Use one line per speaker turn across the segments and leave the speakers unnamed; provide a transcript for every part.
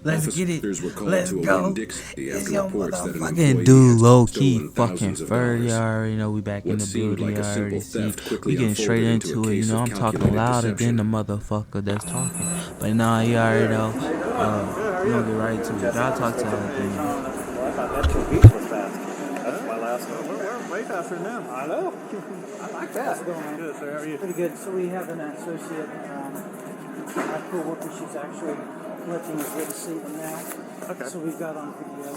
Let's get it.
Officers were called
Let's
to a
go.
Winn-Dixie
It's
after
your
reports that an
motherfucking
employee
dude,
had
low
stolen
key, fucking
thousands of
fur.
dollars.
You already know we back in
What
the
seemed
building.
like
You
a simple
already see.
theft quickly
We getting straight
unfolded into a
into it. You
case
know,
of
I'm talking
calculated
louder than
deception.
the motherfucker that's talking. But nah, you already know. We gonna get right to it. I'll talk to other things.
Well, I thought that 2 beats was fast. That's my last one.
We're way faster than them.
I know.
I like that.
How's it going, man?
Good, sir. How are you?
Pretty good. So we have an associate, my co-worker, she's actually collecting his written statement now.
Okay.
So we've got on video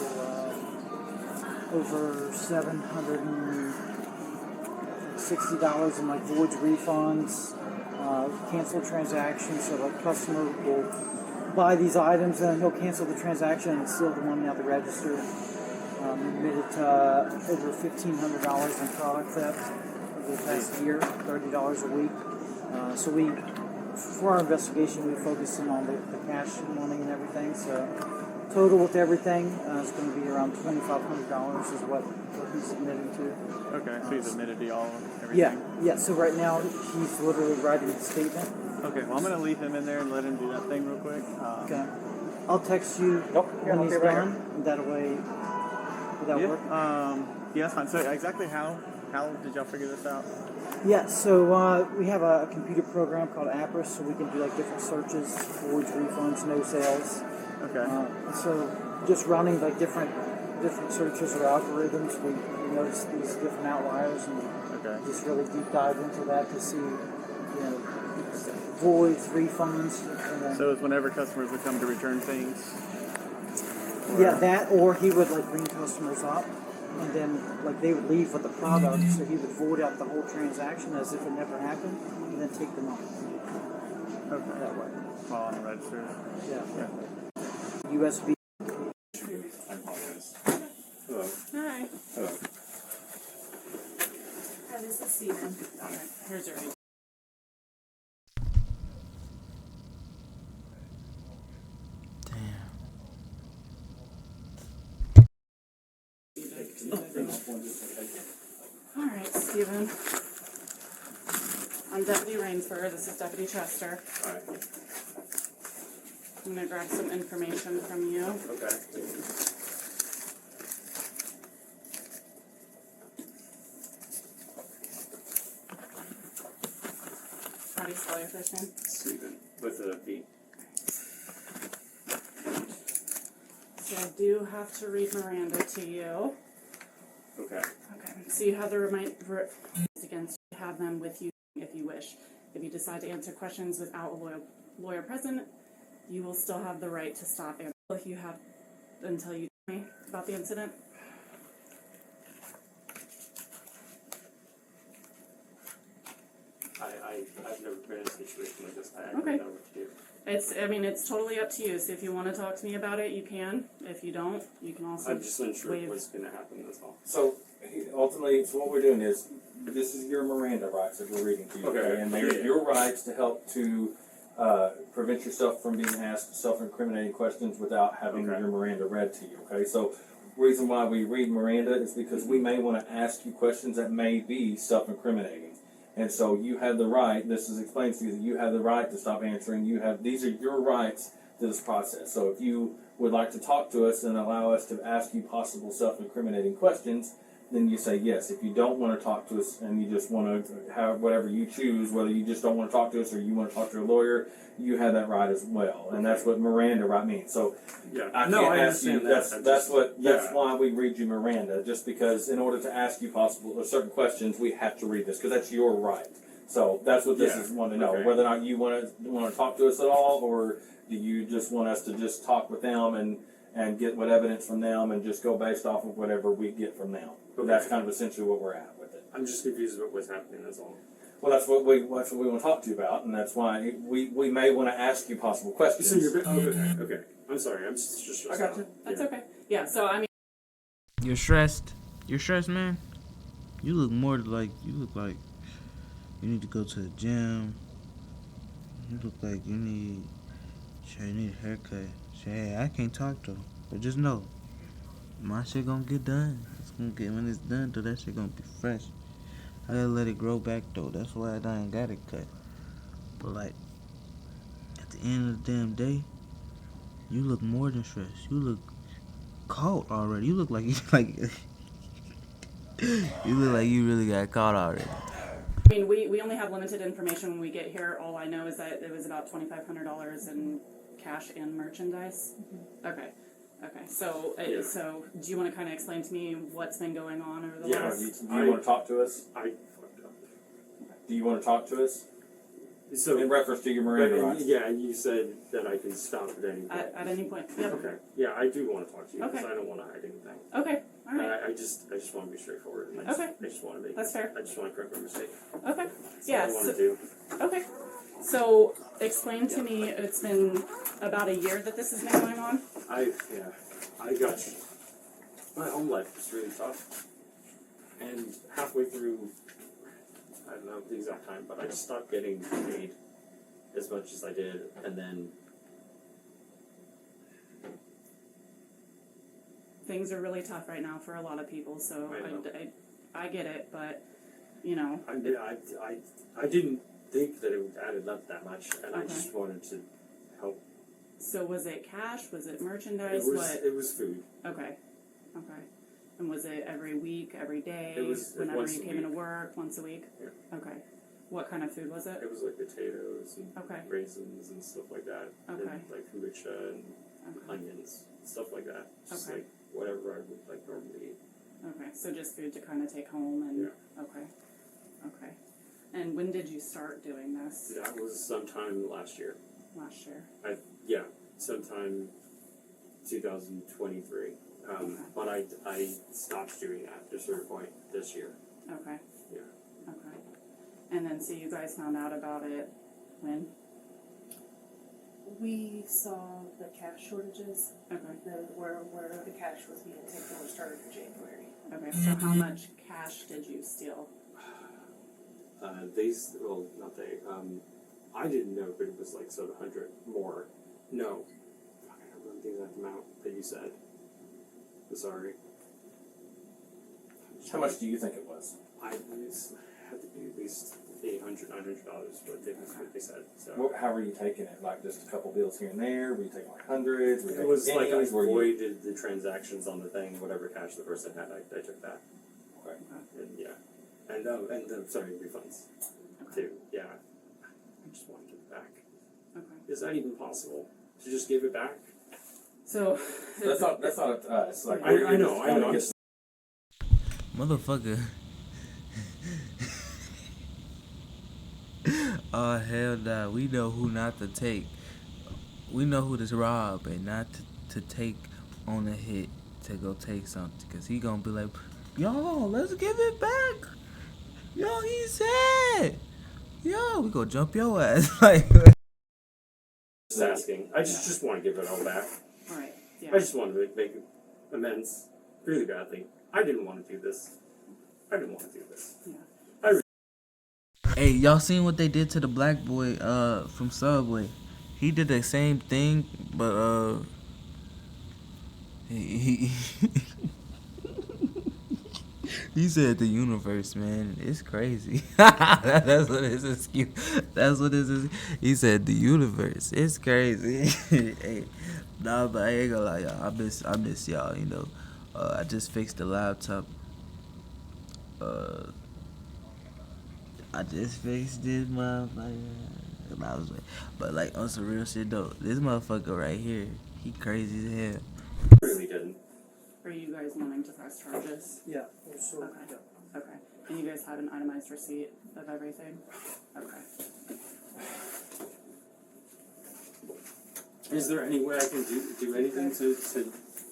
over $760 in like voids, refunds, canceled transactions. So like customer will buy these items and he'll cancel the transaction and steal the money out of the register. Admitted to over $1,500 in product theft over the past year, $30 a week. So for our investigation, we focused in on the cash money and everything. So total with everything is going to be around $2,500 is what he's admitting to.
Okay, so he's admitted to all of everything?
Yeah. So right now, he's literally writing the statement.
Okay, well, I'm going to leave him in there and let him do that thing real quick.
Okay. I'll text you when he's done, and that way, would that work?
Yeah, that's fine. So exactly how did y'all figure this out?
Yeah, so we have a computer program called Apris, so we can do like different searches, voids, refunds, no sales.
Okay.
So just running like different searches or algorithms, we notice these different outliers and just really deep dive into that to see, voids, refunds. And then,
So it's whenever customers would come to return things?
that, or he would like bring customers up. And then, like, they would leave with the product, so he would void out the whole transaction as if it never happened, and then take them off.
Okay.
That way.
While on the register?
Yeah. USB.
I apologize. Hello.
Hi.
Hello.
Hi, this is Steven. Alright, here's your Alright, Steven. I'm Deputy Rainsford. This is Deputy Chester.
Alright.
I'm going to grab some information from you.
Okay.
How do you spell your first name?
Steven. With a B.
So I do have to read Miranda to you.
Okay.
Okay. So you have the against have them with you if you wish. If you decide to answer questions without a lawyer present, you will still have the right to stop answering if you have until you tell me about the incident.
I've never been in a situation like this. I
Okay.
don't know what to do.
It's totally up to you. So if you want to talk to me about it, you can. If you don't, you can also
I'm just unsure
waive.
what's going to happen, that's all.
So ultimately, so what we're doing is, this is your Miranda rights that we're reading to you,
Okay.
and they're
Yeah.
your rights to help to prevent yourself from being asked self-incriminating questions without having
Okay.
your Miranda read to you. Okay, so reason why we read Miranda is because we may want to ask you questions that may be self-incriminating. And so you have the right, this is explains to you that you have the right to stop answering. These are your rights to this process. So if you would like to talk to us and allow us to ask you possible self-incriminating questions, then you say yes. If you don't want to talk to us and you just want to have whatever you choose, whether you just don't want to talk to us or you want to talk to a lawyer, you have that right as well. And that's what Miranda right means. So
Yeah.
I
No,
can't
I
ask you.
understand that.
That's why we read you Miranda. Just because in order to ask you possible or certain questions, we have to read this because that's your right. So that's what this is wanting to know.
Okay.
Whether or not you want to talk to us at all, or do you just want us to just talk with them and get what evidence from them and just go based off of whatever we get from them.
Okay.
That's kind of essentially what we're at with it.
I'm just confused about what's happening, that's all.
Well, that's what we want to talk to you about, and that's why we may want to ask you possible questions.
So you're okay. I'm sorry, I'm just stressed
I got you. That's okay. Yeah. So I mean.
You're stressed. You're stressed, man. You look like you need to go to the gym. You look like you need a haircut. Say, hey, I can't talk to him. But just know, my shit gonna get done. It's gonna get, when it's done, though, that shit gonna be fresh. I gotta let it grow back, though. That's why I done got it cut. But, like, at the end of the damn day, You look more than stressed. You look caught already. You look like you like. You look like you really got caught already.
I mean, we only have limited information when we get here. All I know is that it was about $2,500 in cash and merchandise. Okay. Okay. So, so do you want to kind of explain to me what's been going on over the last?
Do you want to talk to us?
I fucked up.
Do you want to talk to us?
So,
In reference to your Miranda rights.
yeah, you said that I can stop at any point.
At any point. Yep.
Okay. Yeah, I do want to talk to you because
Okay.
I don't want to hide anything.
Okay. All right.
I just want to be straightforward. And
Okay.
I just want to make.
That's fair.
I just want to correct my mistake.
Okay.
That's
Yeah.
all I want
So,
to do.
okay. So explain to me. It's been about a year that this has been going on.
I got you. My home life was really tough, and halfway through, I don't know the exact time, but I just stopped getting paid as much as I did, and then
Things are really tough right now for a lot of people. So
I know.
I get it, but you know.
I didn't think that it added up that much, and I
Okay.
just wanted to help.
So was it cash? Was it
It
merchandise?
was
What?
it was food.
Okay. Okay. And was it every week, every day?
It was
whenever
once
you
a
came into
week.
work, once a week?
Yeah.
Okay. What kind of food was it?
It was like potatoes and
Okay.
raisins and stuff like that,
Okay.
and like kombucha and
Okay.
onions, stuff like that. Just
Okay.
like whatever I would like normally eat.
Okay. So just food to kind of take home and
Yeah.
okay. Okay. And when did you start doing this?
That was sometime last year.
Last year.
Sometime 2023. But I stopped doing that at a certain point this year.
Okay.
Yeah.
Okay. And then so you guys found out about it when?
We saw the cash shortages,
Okay.
where the cash was being taken, we started in January.
Okay. So how much cash did you steal?
Not they. I didn't know, but it was like 700 more. No, fuck, I don't remember the exact amount that you said. I'm sorry.
How much do you think it was?
I had to be at least $800, $900, but what they said. So
How were you taking it? Like just a couple bills here and there? Were you taking like hundreds? Were you
it
taking
was like I
pennies? Were you?
voided the transactions on the thing. Whatever cash the person had, I took that.
Okay.
And sorry, refunds too. Yeah, I just want to give it back.
Okay.
Is that even possible to just give it back?
So
That's not up to us. Like
I know.
Motherfucker. Oh hell nah. We know who not to take. We know who to rob and not to take on a hit to go take something. Cause he gonna be like, yo, let's give it back. Yo, he said. Yo, we gonna jump your ass. Like
Just asking. I just want to give it all back.
all right. Yeah.
I just want to make amends really badly. I didn't want to do this.
Yeah.
hey, y'all seen what they did to the black boy from Subway? He did the same thing, but he he said the universe, man, it's crazy. That's what his excuse. That's what his. He said the universe, it's crazy. Hey, nah, but I ain't gonna lie, y'all. I miss y'all. You know, I just fixed the laptop. I just fixed this motherfucker. And I was like, but like on some real shit though, this motherfucker right here, he crazy as hell.
Really didn't.
Are you guys wanting to press charges?
Yeah, we're sort of,
Okay. Okay. And you guys have an itemized receipt of everything? Okay.
Is there any way I can do anything to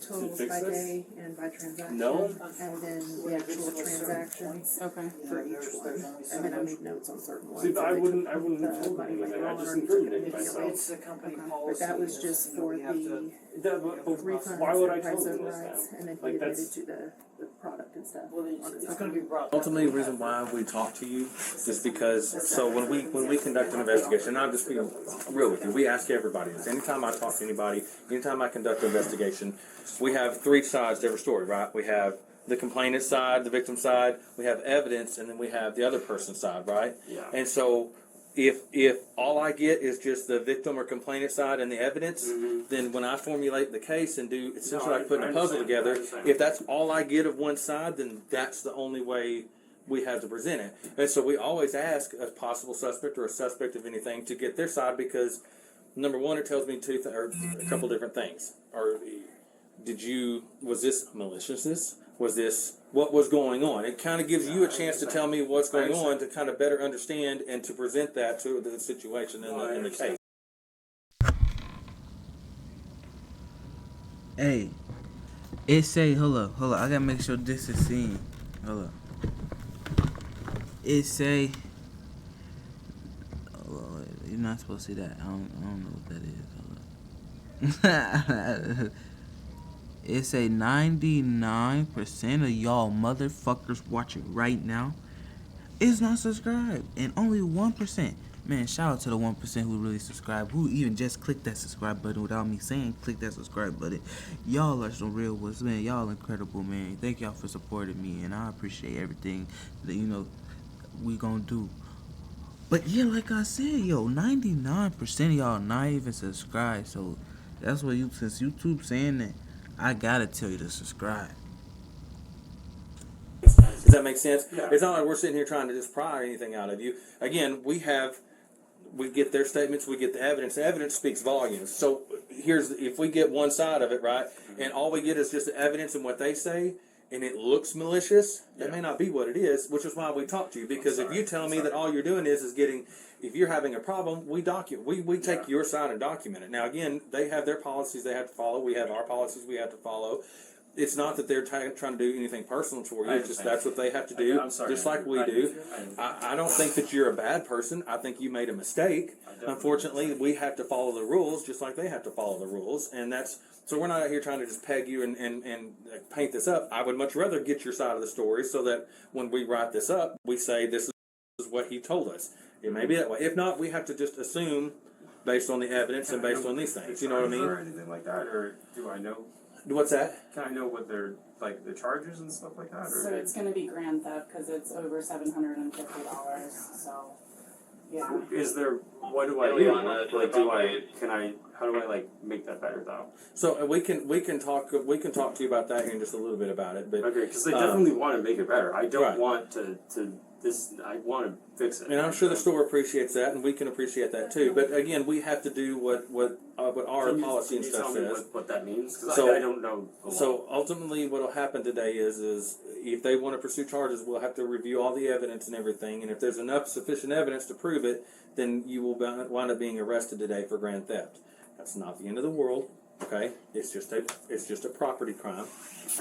Totals
fix
by
this?
day and by transaction.
No.
And then the actual transactions
Okay.
for each one. And then I made notes on certain ones.
See, but I
that
wouldn't
the
include
money
anything.
went
I
on
just
or
incriminated
each
myself.
It's a company
Okay.
policy.
But that was just for the
But
refunds
why would I
and
tell
price
them this
overrides,
now?
and then he
Like,
admitted
that's-
to the product and stuff.
Well,
on
it's
his
going to be brought.
Ultimately, the reason why we talk to you is because when we conduct an investigation, and I'll just be real with you, we ask everybody this. Anytime I talk to anybody, anytime I conduct an investigation, we have three sides to every story, right? We have the complainant side, the victim side, we have evidence, and then we have the other person's side, right?
Yeah.
And so if all I get is just the victim or complainant side and the evidence, then when I formulate the case and do essentially like putting a puzzle together, if that's all I get of one side, then that's the only way we have to present it. And so we always ask a possible suspect or a suspect of anything to get their side, because number one, it tells me or a couple different things. Or was this maliciousness? Was this what was going on? It kind of gives you a chance to tell me what's going on to kind of better understand and to present that to the situation in the case.
Hey, it say, hold up, I gotta make sure this is seen. Hold up. It say, you're not supposed to see that. I don't know what that is. Hold up. It say 99% of y'all motherfuckers watching right now is not subscribed, and only 1%. Man, shout out to the 1% who really subscribe, who even just clicked that subscribe button without me saying click that subscribe button. Y'all are some real ones, man. Y'all incredible, man. Thank y'all for supporting me, and I appreciate everything that we gonna do. But yeah, like I said, 99% of y'all not even subscribed. So that's what since YouTube saying that, I gotta tell you to subscribe.
Does that make sense?
Yeah.
It's not like we're sitting here trying to just pry anything out of you. Again, we get their statements, we get the evidence. The evidence speaks volumes. So if we get one side of it, right, and all we get is just the evidence and what they say, and it looks malicious, that may not be what it is, which is why we talk to you. Because if you tell me that all you're doing is getting, if you're having a problem, we take your side and document it. Now, again, they have their policies they have to follow. We have our policies we have to follow. It's not that they're trying to do anything personal toward you. It's just that's what they have to do, just like we do. I don't think that you're a bad person. I think you made a mistake. Unfortunately, we have to follow the rules, just like they have to follow the rules. And so we're not out here trying to just peg you and paint this up. I would much rather get your side of the story so that when we write this up, we say this is what he told us. It may be that way. If not, we have to just assume based on the evidence and based on these things. You know what I mean?
Or anything like that, or do I know?
What's that?
Can I know what they're like the charges and stuff like that? Or
So it's going to be grand theft because it's over $750. So, yeah.
is there? What do I do? Like, how do I like make that better though?
So we can talk to you about that here in just a little bit about it. But
Okay, because they definitely want to make it better. I don't
Right.
want to I want to fix it.
And I'm sure the store appreciates that, and we can appreciate that too. But again, we have to do what our policy and stuff
Can you tell
says.
me what that means? Because
So-
I don't know. The law.
So ultimately, what will happen today is if they want to pursue charges, we'll have to review all the evidence and everything. And if there's enough sufficient evidence to prove it, then you will wind up being arrested today for grand theft. That's not the end of the world. Okay, it's just a property crime.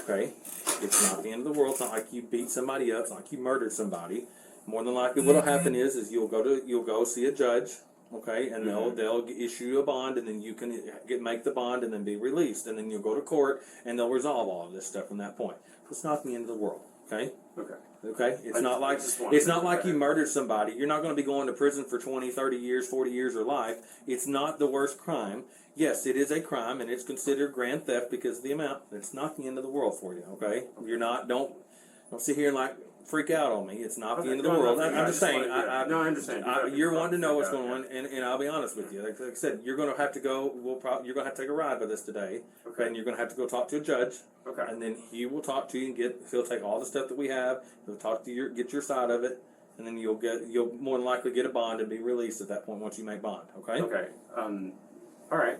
Okay, it's not the end of the world. It's not like you beat somebody up. It's not like you murdered somebody. More than likely, what'll happen is you'll go see a judge. Okay, and they'll issue a bond, and then you can make the bond, and then be released, and then you'll go to court, and they'll resolve all of this stuff from that point. It's not the end of the world. Okay.
Okay.
Okay, it's not like you murdered somebody. You're not going to be going to prison for 20, 30 years, 40 years, or life. It's not the worst crime. Yes, it is a crime, and it's considered grand theft because of the amount. It's not the end of the world for you. Okay, don't sit here and like freak out on me. It's not the end of the world. I'm just saying.
I understand.
You're wanting to know what's going on, and I'll be honest with you. Like I said, you're going to have to go. You're going to have to take a ride with us today,
Okay.
and you're going to have to go talk to a judge.
Okay.
And then he will talk to you and he'll take all the stuff that we have. He'll talk to get your side of it, and then you'll more than likely get a bond and be released at that point once you make bond. Okay.
Okay. All right.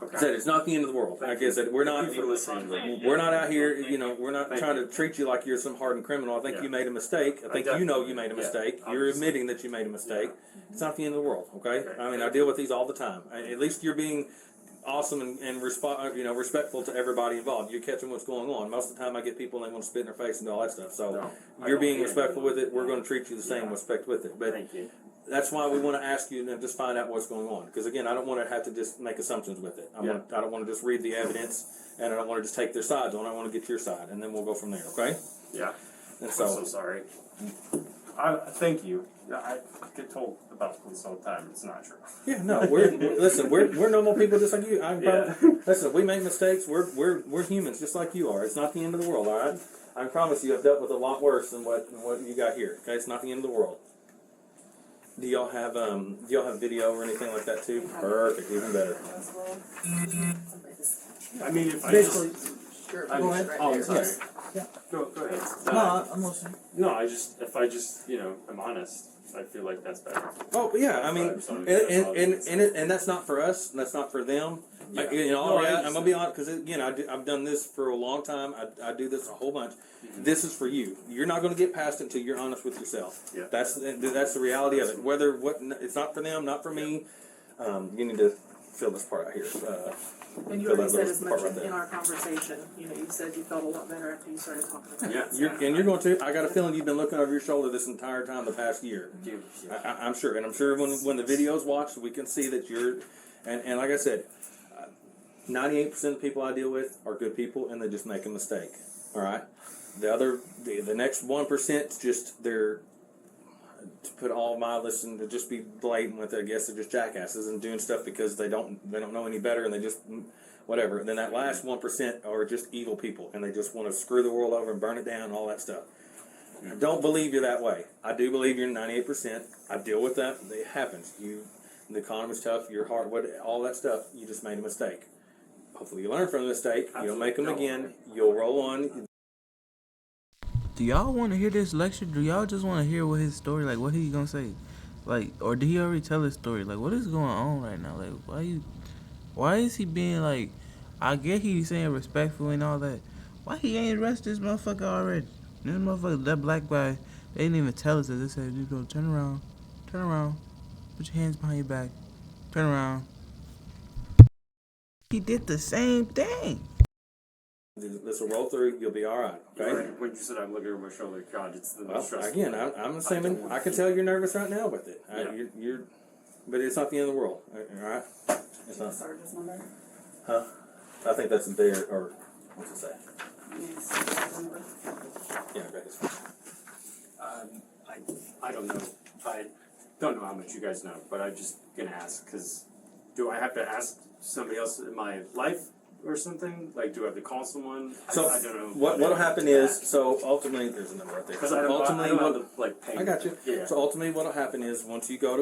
Okay.
I said it's not the end of the world. Like I said, we're not out here. We're not trying to treat you like you're some hardened criminal. I think you made a mistake. I think you know you made a mistake. You're admitting that you made a mistake. It's not the end of the world. Okay. I mean, I deal with these all the time. At least you're being awesome and respectful to everybody involved. You're catching what's going on. Most of the time, I get people and they want to spit in their face and do all that stuff. So you're being respectful with it. We're going to treat you the same respect with it. But
Thank you.
that's why we want to ask you and just find out what's going on. Because again, I don't want to have to just make assumptions with it. I don't want to just read the evidence, and I don't want to just take their sides on. I want to get your side, and then we'll go from there. Okay?
Yeah.
And
I'm so sorry. Thank you. I get told about the police all the time. It's not true.
Yeah, no, we're normal people just like you. Listen, we make mistakes. We're humans just like you are. It's not the end of the world. All right, I promise you, I've dealt with a lot worse than what you got here. Okay, it's not the end of the world. Do y'all have video or anything like that too? Perfect, even better.
I mean, if I
Basically,
just,
sure.
I
Go
just-
ahead.
Oh, I'm sorry.
Yes. Yeah.
Go ahead.
No, I'm listening.
No, if I just, am honest, I feel like that's better.
Oh yeah, I mean,
That's all-
and that's not for us. That's not for them.
Yeah.
I'm gonna be honest because again, I've done this for a long time. I do this a whole bunch. This is for you. You're not going to get past it until you're honest with yourself.
Yeah.
That's the reality of it. It's not for them, not for me. You need to fill this part out here.
And you
Fill
already
that
said
little
as
part
much
right there.
in our conversation. You said you felt a lot better after you started talking about it.
Yeah.
You're going to. I got a feeling you've been looking over your shoulder this entire time, the past year. I'm sure, and I'm sure when the video's watched, we can see that you're. And like I said, 98% of the people I deal with are good people, and they just make a mistake. All right. The next 1% just they're, to put all my listen to just be blatant with it, I guess they're just jackasses and doing stuff because they don't know any better and they just whatever. And then that last 1% are just evil people and they just want to screw the world over and burn it down and all that stuff. I don't believe you're that way. I do believe you're 98%. I deal with that. It happens. The economy's tough. Your heart, all that stuff. You just made a mistake. Hopefully you learn from the mistake. You'll make them again. You'll roll on.
Do y'all want to hear this lecture? Do y'all just want to hear what his story, like what he gonna say, like, or did he already tell his story? Like, what is going on right now? Like, why is he being like? I get he's saying respectful and all that. Why he ain't arrested this motherfucker already? This motherfucker, that black guy, they didn't even tell us that. They said, "You go turn around, put your hands behind your back, turn around." He did the same thing.
This will roll through. You'll be all right. Okay.
When you said I'm looking over my shoulder, God, it's the
Well,
most stressful.
again, I'm assuming I can tell you're nervous right now with it. You're, but it's not the end of the world. All right. It's not.
Sergeant's number.
Huh? I think that's there or what's it say? Yeah, I guess.
I don't know. I don't know how much you guys know, but I'm just gonna ask because do I have to ask somebody else in my life or something? Like, do I have to call someone?
So
I don't know.
what'll happen is ultimately there's a number right there.
Because I don't know the like pay.
I got you.
Yeah.
So ultimately, what'll happen is once you go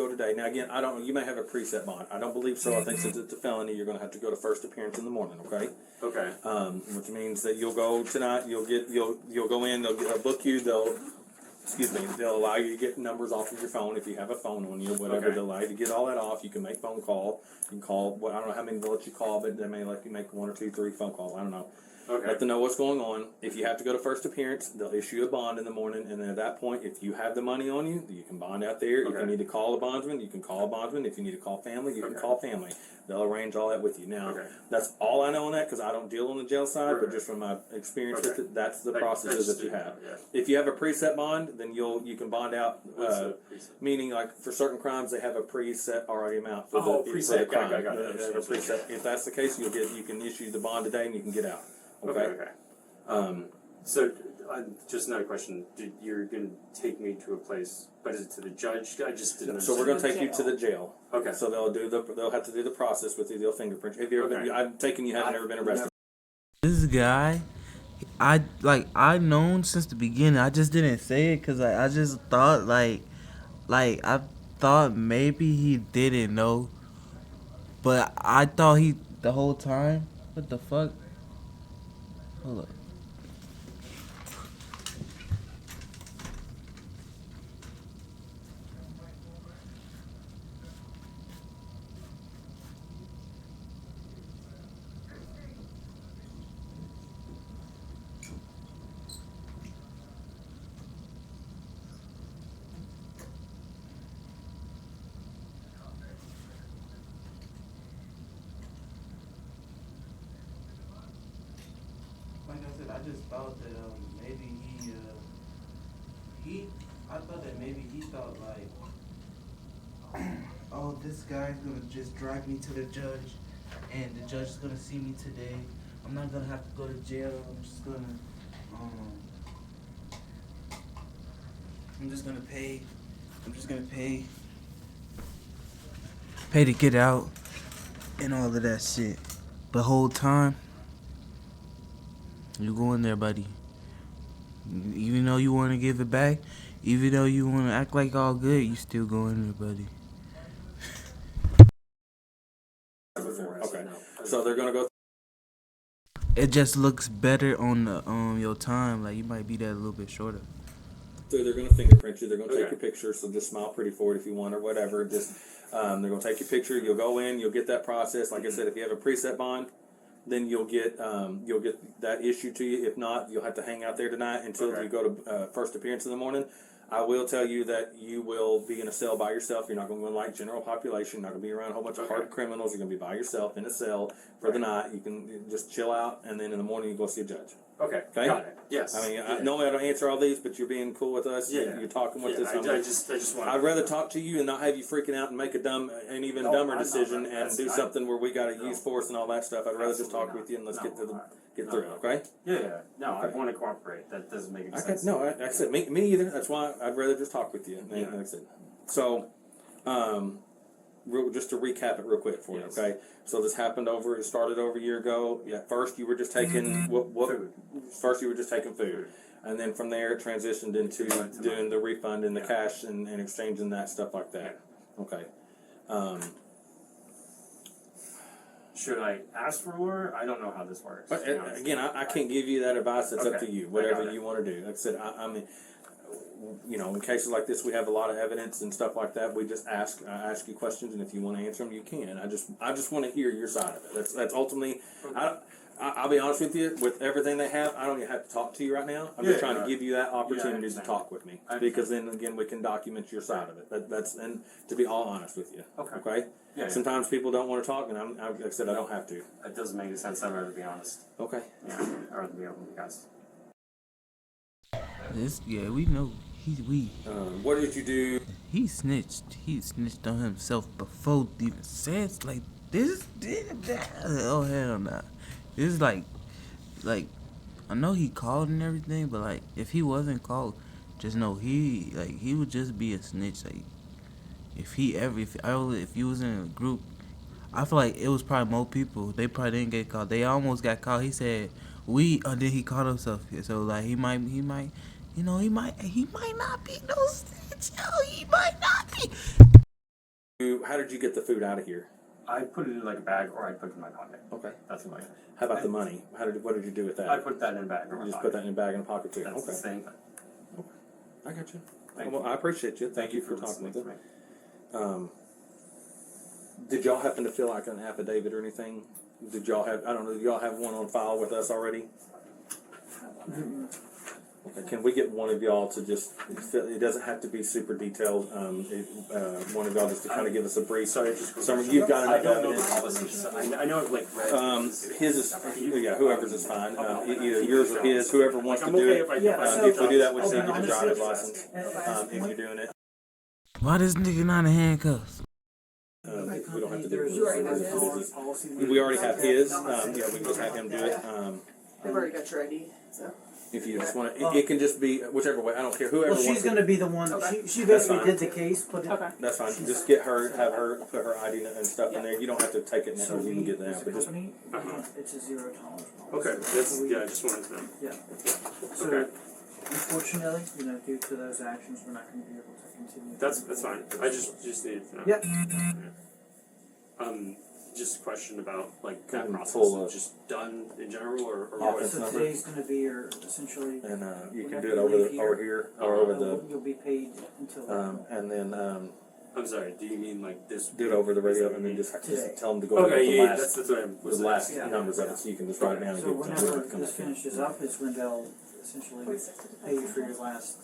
today. Now again, I don't know. You may have a preset bond. I don't believe so. I think since it's a felony, you're going to have to go to first appearance in the morning. Okay.
Okay.
Which means that you'll go tonight. You'll go in. They'll book you. They'll allow you to get numbers off of your phone if you have a phone on you, whatever.
Okay.
They'll allow you to get all that off. You can make phone call. You can call. I don't know how many they'll let you call, but they may let you make 1 or 2, 3 phone calls. I don't know.
Okay.
Let them know what's going on. If you have to go to first appearance, they'll issue a bond in the morning, and then at that point, if you have the money on you, you can bond out there. If you need to call a bondsman, you can call a bondsman. If you need to call family, you can call family. They'll arrange all that with you. Now, that's all I know on that because I don't deal on the jail side, but just from my experience with it, that's the processes that you have.
Yeah.
If you have a preset bond, then you can bond out.
What's the preset?
Meaning, like for certain crimes, they have a preset already amount for
preset.
the crime.
Got it.
They have a preset. If that's the case, you can issue the bond today and you can get out.
Okay. So, just another question. You're going to take me to a place, but is it to the judge? I just didn't.
So we're going to take you to the jail.
Okay.
So they'll have to do the process with you. They'll fingerprint you. Have you ever been? I'm taking you haven't ever been arrested.
This guy, I known since the beginning. I just didn't say it because I just thought I thought maybe he didn't know, but I thought he the whole time. What the fuck? Hold up. Like I said, I just thought that maybe I thought that maybe he thought like, oh, this guy's gonna just drive me to the judge, and the judge is gonna see me today. I'm not gonna have to go to jail. I'm just gonna pay. I'm just gonna pay to get out, and all of that shit. The whole time. You go in there, buddy. Even though you want to give it back, Even though you want to act like all good, you still go in there, buddy.
Okay. So they're gonna go.
It just looks better on the your time. Like you might be that a little bit shorter.
So they're gonna fingerprint you. They're gonna take
Okay.
your picture. So just smile pretty for it if you want or whatever. Just they're gonna take your picture. You'll go in. You'll get that process. Like I said, if you have a preset bond, then you'll get that issued to you. If not, you'll have to hang out there tonight until
Okay.
you go to first appearance in the morning. I will tell you that you will be in a cell by yourself. You're not going to go like general population. You're not going to be around a whole bunch of hard criminals. You're going to be by yourself in a cell for the night. You can just chill out, and then in the morning you go see a judge.
Okay.
Okay?
Got it. Yes.
I mean,
yeah.
normally I don't answer all these, but you're being cool with us.
Yeah.
You're talking with
Yeah,
us.
I just want.
I'd rather talk to you and not have you freaking out and make an even dumber decision and do something where we got to use force and all that stuff. I'd rather just talk with you and let's get through it. Okay?
Yeah. No, I want to cooperate. That doesn't make any sense.
Like I said, me either. That's why I'd rather just talk with you.
Yeah.
Like I said. So, just to recap it real quick for you,
Yes.
okay? So this started over a year ago. Yeah, first you were just taking
Food.
First you were just taking food. And then from there it transitioned into doing the refund and the cash and exchanging that stuff like that. Okay.
Should I ask for more? I don't know how this works.
But
to be honest.
again, I can't give you that advice. It's up
Okay.
to you.
I
Whatever
got it.
you want to do. Like I said, I mean, in cases like this, we have a lot of evidence and stuff like that. We just ask you questions, and if you want to answer them, you can. I just want to hear your side of it. That's ultimately. I'll be honest with you. With everything they have, I don't even have to talk to you right now. I'm just trying to give you that opportunity to
understand.
talk with me,
I
because then again we can document your side of it. That's and to be all honest with you.
Okay.
Okay.
Yeah.
Sometimes people don't want to talk, and like I said, I don't have to.
It doesn't make any sense. I'd rather be honest.
Okay.
Yeah. I'd rather be open with you guys.
We know we.
What did you do?
He snitched. He snitched on himself before even says like this. Oh hell nah. This is like I know he called and everything, but like if he wasn't called, just know he would just be a snitch. Like if you was in a group, I feel like it was probably more people. They probably didn't get called. They almost got called. He said then he called himself. So like he might he might not be no snitch. He might not be.
How did you get the food out of here?
I put it in like a bag, or I put it in my pocket.
Okay.
That's what I.
How about the money? What did you do with that?
I put that in a bag. Or my
You just
pocket.
put that in a bag in a pocket too.
That's
Okay.
the same thing.
I got you.
Thank
Well,
you.
I appreciate you. Thank you for talking
listening
with
to
us.
me.
Did y'all happen to feel like an affidavit or anything? Did y'all have? I don't know. Did y'all have one on file with us already? Okay. Can we get one of y'all to just? It doesn't have to be super detailed. One of y'all just to kind of give us a brief.
Sorry, just
You've got
I
enough
don't know the
evidence.
policies. I know it like red.
His is whoever's is fine. Either yours or his, whoever wants to
I'm
do
okay
it.
if I
If we do that, we
I'll
should
be
get a
honest
driver's
with you.
license. If you're doing it,
Why this nigga not in handcuffs?
we don't have to do it.
You already have his policy.
We already have his. We can just have him do it.
They've already got your ID, so.
If you just want to, it can just be whichever way. I don't care. Whoever
Well, she's
wants
going
to.
to be the one. She
That's
basically
fine.
did the case. Put it.
Okay.
That's fine. Just have her put her ID and stuff in there. You don't have to take it now.
So
You can get that,
as a
but just
company, it's a zero tolerance policy.
Okay, that's I just wanted to know.
Yeah. So,
Okay.
unfortunately, due to those actions, we're not going to be able to continue.
That's fine. I just needed to know.
Yep.
Just a question about like that
Full
process.
of-
Just done in general, or
Office
what?
So
number.
today's going to be your essentially.
and you can
whenever
do it
you
over
leave
over here or over the
You'll be paid until.
and then
I'm sorry. Do you mean like this?
do it over the radio and then just tell them to go over
Okay,
the
yeah,
last
that's what I was
the last
Yeah.
numbers of it, so you can just write it down and
So
give it to
whenever
them.
this finishes up, is when they'll essentially pay you for your last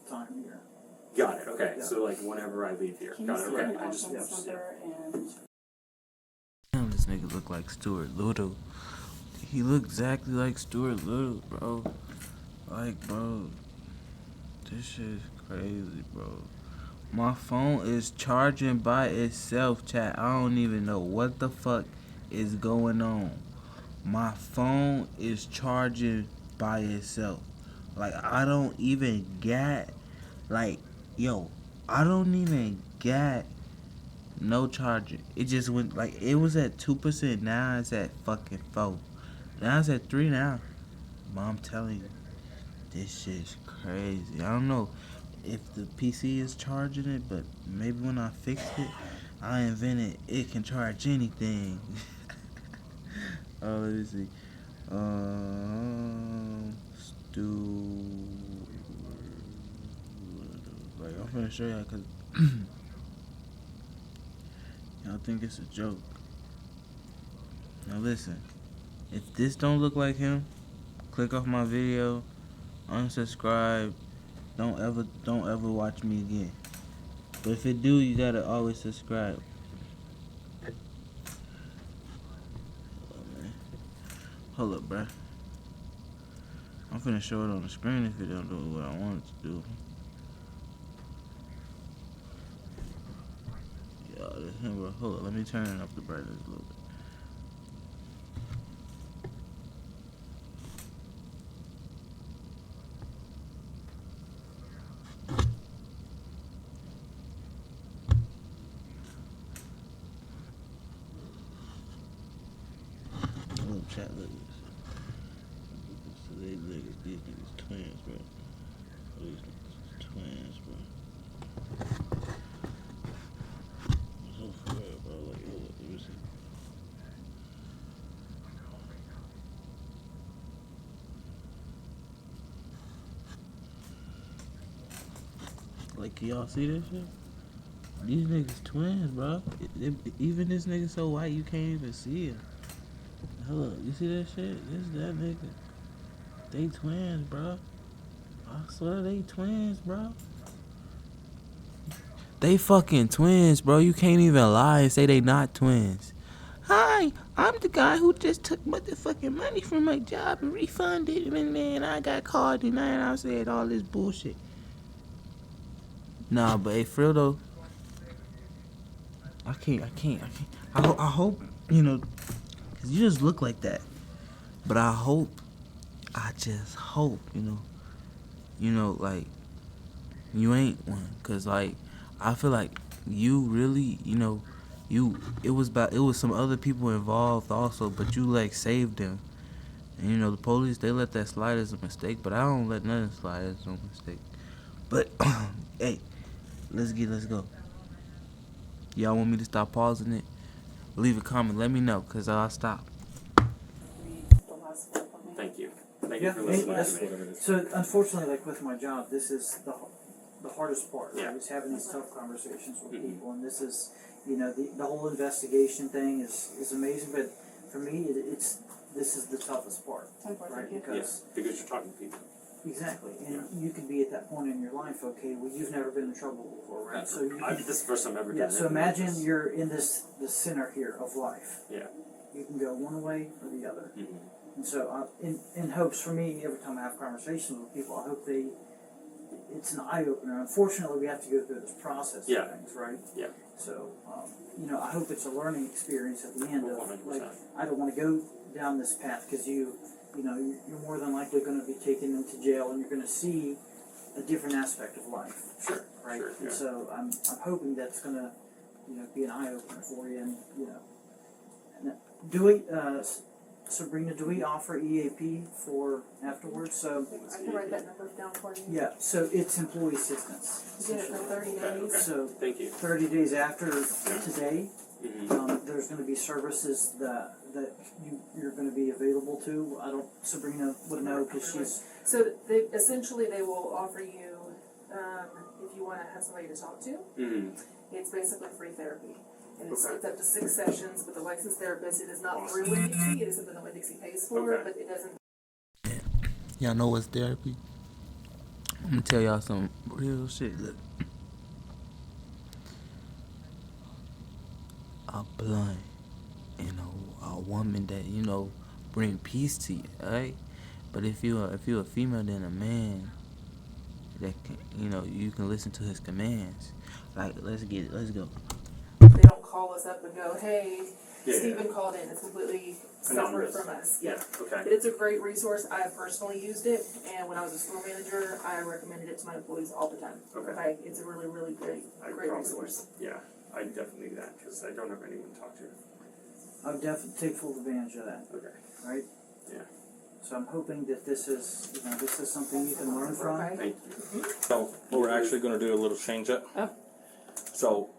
time here.
Got it. Okay,
Yeah.
so like whenever I leave here.
Can
Got
you
it.
see
Okay.
the
I just
license number and
Damn, this nigga look like Stuart Little. He look exactly like Stuart Little, bro. Like, bro, this shit is crazy, bro. My phone is charging by itself, chat. I don't even know what the fuck is going on. My phone is charging by itself. Like, I don't even get, I don't even get no charger. It just went, it was at 2%, now it's at fucking 4. Now it's at 3 now. But I'm telling you, this shit's crazy. I don't know. if the PC is charging it, but maybe when I fixed it, I invented it can charge anything. Oh, let me see. Like, I'm gonna show y'all because y'all think it's a joke. Now listen, if this don't look like him, click off my video, unsubscribe. Don't ever watch me again. But if it do, you gotta always subscribe. Hold up, bruh. I'm finna show it on the screen if it don't do what I want it to do. Yo, this him, bro. Hold up, let me turn up the brightness a little bit. Look, chat, look at this. So these niggas twins, bro. These niggas is twins, bro. So for real, bro. Like, hold up, let me see. Like, can y'all see this shit? These niggas twins, bro. Even this nigga so white you can't even see him. Hold up, you see that shit? This that nigga. They twins, bro. I swear they twins, bro. They fucking twins, bro. You can't even lie and say they not twins. Hi, I'm the guy who just took motherfucking money from my job and refunded it, and man, I got called and I said all this bullshit. Nah, but hey, for real though, I can't. I hope, you know, cause you just look like that. But I just hope, you know, like, you ain't one. Cause like, I feel like you really, it was some other people involved also, but you like saved them. And the police, they let that slide as a mistake, but I don't let nothing slide as no mistake. But hey, let's go. Y'all want me to stop pausing it? Leave a comment, let me know, cause I'll stop.
Read the last flip on me.
Thank you. Thank you
Yeah,
for listening
that's-
to me.
So unfortunately, like with my job, this is the hardest part.
Yeah.
Right? Is having these tough conversations with
Mhm.
people, and this is, the whole investigation thing is amazing. But for me, this is the toughest part, right?
Yeah.
Because
Because you're talking to people.
exactly, and you could be at that point in your life. Okay, well, you've never been in trouble before, right? So you
This is the first time I've ever done
yeah.
it.
So imagine you're in the center here of life.
Yeah.
You can go one way or the other.
Mhm.
And so, in hopes for me, every time I have conversations with people, I hope it's an eye opener. Unfortunately, we have to go through this process
Yeah.
of things, right?
Yeah.
So, I hope it's a learning experience at the end of
100%.
like, I don't want to go down this path because you're more than likely going to be taken into jail and you're going to see a different aspect of life,
Sure.
right?
Sure.
And
Yeah.
so I'm hoping that's going to, be an eye opener for you, and and do we, Sabrina, do we offer EAP for afterwards? So
I can write that number down for you.
yeah, so it's employee assistance.
You get it for 30 days.
So
Thank you.
30 days after today,
Mhm.
there's going to be services that you're going to be available to. Sabrina would know because she's
So they will offer you, if you want to have somebody to talk to,
Mhm.
it's basically free therapy. And it's
Okay.
up to 6 sessions with a licensed therapist. It is not
Awesome.
through Winn-Dixie. It is something that Winn-Dixie pays for,
Okay.
but it doesn't.
Y'all know what's therapy? I'm gonna tell y'all some real shit. Look. A blunt and a woman that, bring peace to you, alright? But if you're a female, then a man that can, you can listen to his commands. Like, let's go.
They don't call us up and go, hey,
Yeah.
Stephen called in. It's completely separate
Anonymous.
from us.
Yeah. Okay.
But it's a great resource. I have personally used it, and when I was a store manager, I recommended it to my employees all the time.
Okay.
It's a really, really great
Probably-
resource.
Yeah. I definitely need that because I don't have anyone to talk to.
I would definitely take full advantage of that,
Okay.
right?
Yeah.
So So I'm hoping that this is something you can learn from.
Okay.
Thank you.
So we're actually going to do a little change up.
Oh.
So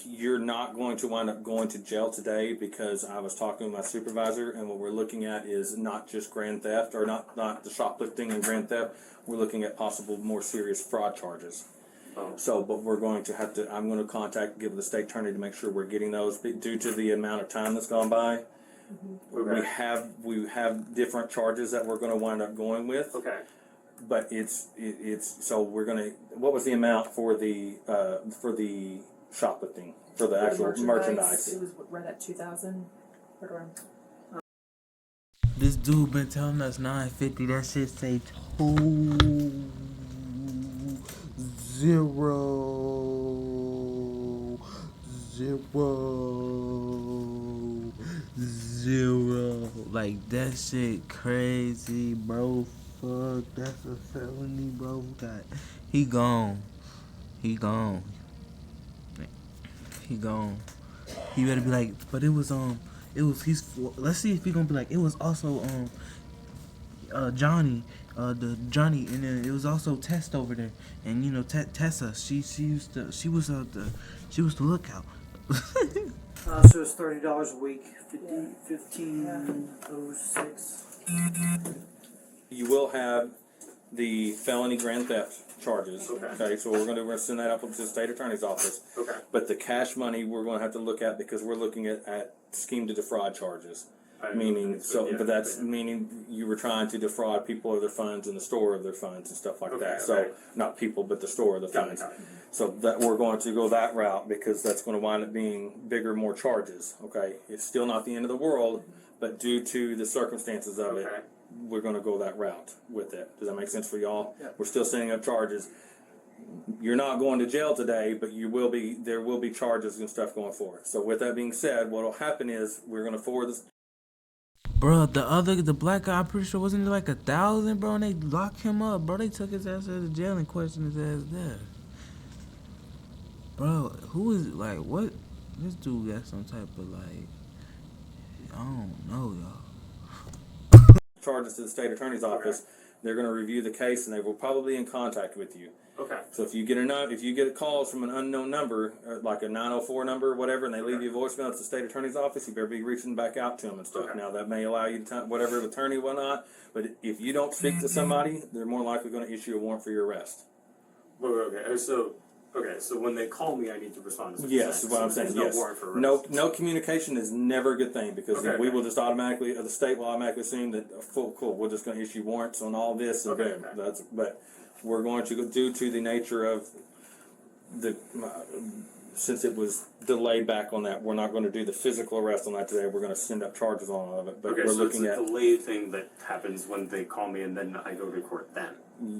you're not going to wind up going to jail today because I was talking with my supervisor, and what we're looking at is not just grand theft or not the shoplifting and grand theft. We're looking at possible more serious fraud charges.
Oh.
So, but we're going to have to. I'm going to give the state attorney to make sure we're getting those due to the amount of time that's gone by.
Okay.
We have different charges that we're going to wind up going with.
Okay.
But it's so we're gonna. What was the amount for the shoplifting for the actual merchandise?
It was right at 2,000. Right around.
This dude been telling us 950. That shit say 2 0 0 0. Like that shit crazy, bro. Fuck, that's a felony, bro. He gone. He gone. He gone. He better be like, but it was let's see if he gonna be like, it was also Johnny, Johnny, and then it was also Tess over there, and you know Tessa, she was the lookout.
So it's $30 a week, 1506.
You will have the felony grand theft charges.
Okay.
So we're going to send that up to the state attorney's office.
Okay.
But the cash money we're going to have to look at because we're looking at scheme to defraud charges. Meaning, meaning you were trying to defraud people of their funds and the store of their funds and stuff like that. So not people, but the store of the funds. So that we're going to go that route because that's going to wind up being bigger, more charges. Okay, it's still not the end of the world, but due to the circumstances of it, we're going to go that route with it. Does that make sense for y'all?
Yeah.
We're still setting up charges. You're not going to jail today, but you will be. There will be charges and stuff going forward. So with that being said, what will happen is we're going to forward this.
Bro, the black guy, I'm pretty sure wasn't it like 1,000, bro, and they locked him up, bro. They took his ass out of jail and questioned his ass there. Bro, who is like what? This dude got some type of like, I don't know, y'all.
Charges to the state attorney's office. They're going to review the case and they will probably be in contact with you.
Okay.
So if you get calls from an unknown number, like a 904 number or whatever, and they leave you a voicemail at the state attorney's office, you better be reaching back out to them and stuff.
Okay.
Now that may allow you to whatever attorney whatnot, but if you don't speak to somebody, they're more likely going to issue a warrant for your arrest.
Okay, so when they call me, I need to respond.
Yes, is what I'm saying.
There's
Yes,
no warrant for arrest.
no communication is never a good thing because
Okay,
we will just automatically, the state will automatically assume that cool. We're just going to issue warrants on all this. And
Okay.
But we're going to, due to the nature of the, since it was delayed back on that, we're not going to do the physical arrest on that today. We're going to send up charges on all of it. But
Okay,
we're
so it's
looking
a
at
delayed thing that happens when they call me and then I go to court then.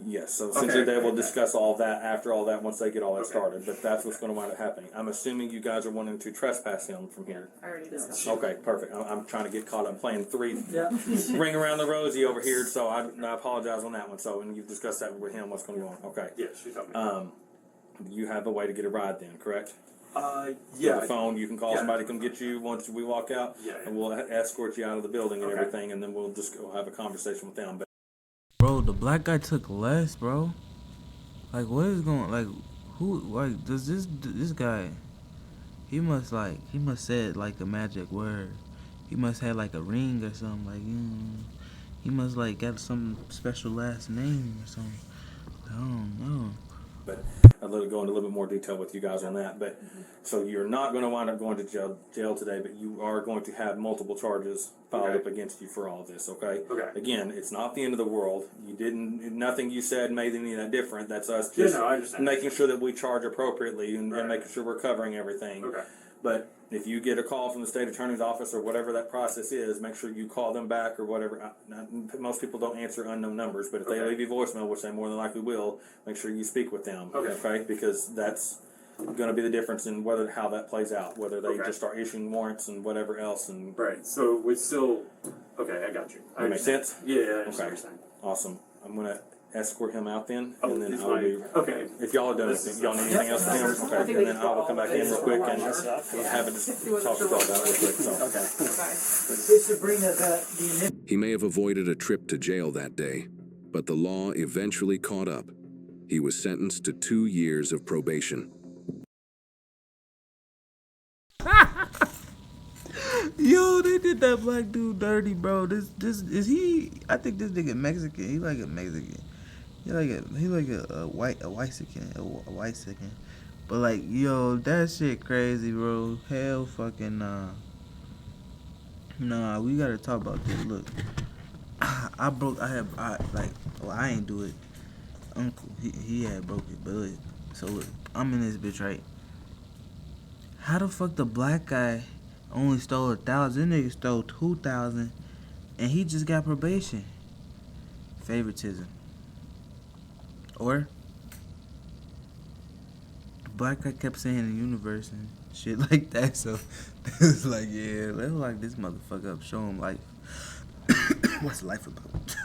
yes. So
Okay,
essentially, they will
okay.
discuss all that after all that once they get all that
Okay.
started. But that's what's going to wind up happening. I'm assuming you guys are wanting to trespass him from here.
I already discussed.
Okay, perfect. I'm trying to get caught up playing three
Yeah.
ring around the rosy over here, so I apologize on that one. So, and you've discussed that with him, what's going on. Okay.
Yes, she told me.
You have a way to get a ride then, correct?
Yeah.
With the phone, you can call
Yeah.
somebody to come get you once we walk out,
Yeah.
and we'll escort you out of the building and
Okay.
everything, and then we'll just go have a conversation with them. But
Bro, the black guy took less, bro. Like, what is going? Like, who? Like, does this guy? He must said like a magic word. He must have like a ring or something. Like, he must like got some special last name or something. I don't know.
But I'd love to go into a little bit more detail with you guys on that. But so you're not going to wind up going to jail today, but you are going to have multiple charges filed
Okay.
up against you for all this. Okay.
Okay.
Again, it's not the end of the world. Nothing you said made any of that different. That's us
Yeah,
just
no, I understand.
making sure that we charge appropriately and
Right.
making sure we're covering everything.
Okay.
But if you get a call from the state attorney's office or whatever that process is, make sure you call them back or whatever. Most people don't answer unknown numbers, but if they
Okay.
leave you voicemail, which they more than likely will, make sure you speak with them.
Okay.
Because that's going to be the difference in how that plays out. Whether they
Okay.
just start issuing warrants and whatever else. And
Right. So we still. Okay, I got you.
That makes sense?
Yeah, I understand what
Okay.
you're saying.
Awesome. I'm gonna escort him out then,
Oh,
and then
he's
I'll be.
fine. Okay.
If y'all are done, y'all need anything else from him? Okay, and then I will come back in real quick and have it talk with y'all about it real quick. So.
Okay.
Hey Sabrina, the
He may have avoided a trip to jail that day, but the law eventually caught up. He was sentenced to 2 years of probation.
Yo, they did that black dude dirty, bro. This is he? I think this nigga Mexican. He like a Mexican. He like a white Mexican. But like, yo, that shit crazy, bro. Hell fucking nah. Nah, we gotta talk about this. Look, I ain't do it. Uncle, he had broke it, but look, so look, I'm in this bitch, right? How the fuck the black guy only stole 1,000? This nigga stole 2,000, and he just got probation. Favoritism. Or the black guy kept saying the universe and shit like that, so it's like, yeah, let's lock this motherfucker up, show him life. What's life about?